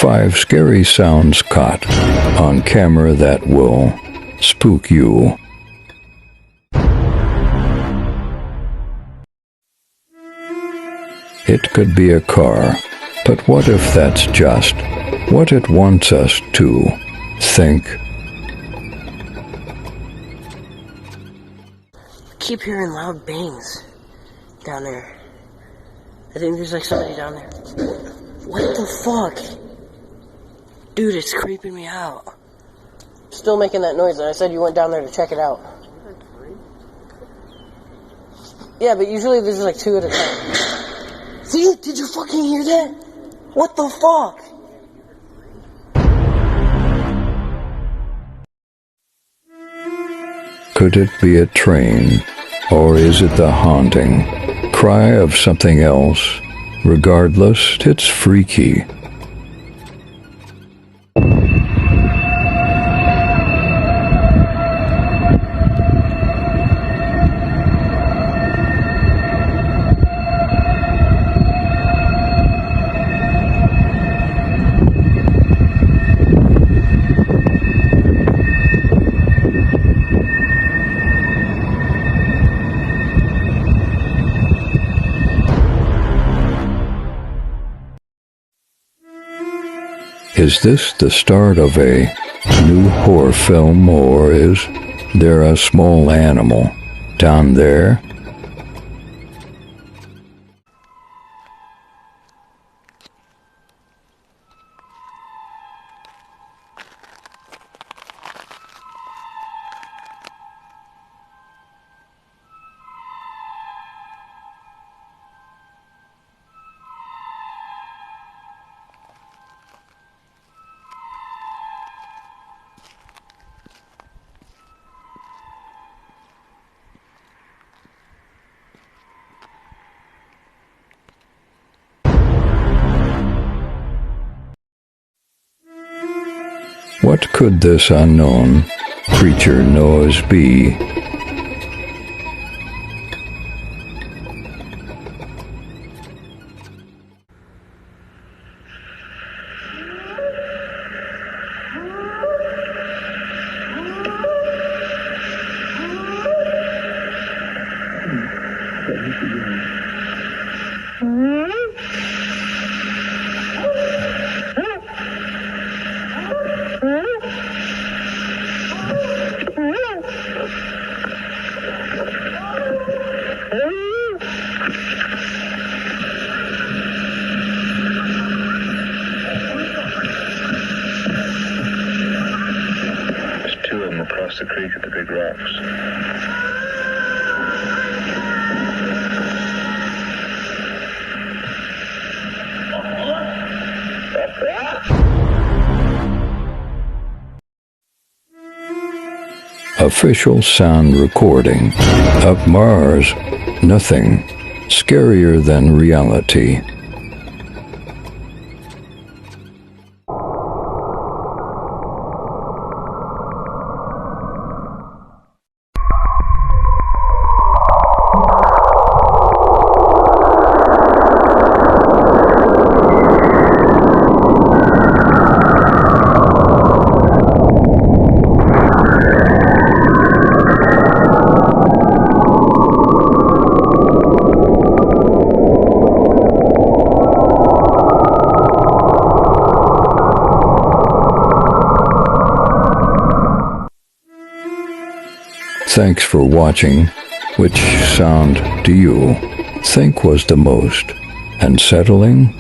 5 scary sounds caught on camera that will spook you. It could be a car, but what if that's just what it wants us to think? I keep hearing loud bangs down there. I think there's like somebody down there. What the fuck? Dude, it's creeping me out. Still making that noise, and I said you went down there to check it out. Yeah, but usually there's like 2 at a time. See? Did you fucking hear that? What the fuck? Could it be a train, or is it the haunting cry of something else? Regardless, it's freaky. Is this the start of a new horror film, or is there a small animal down there? What could this unknown creature noise be? There's 2 of them across the creek at the big rocks. Official sound recording of Mars. Nothing scarier than reality. Thanks for watching. Which sound do you think was the most unsettling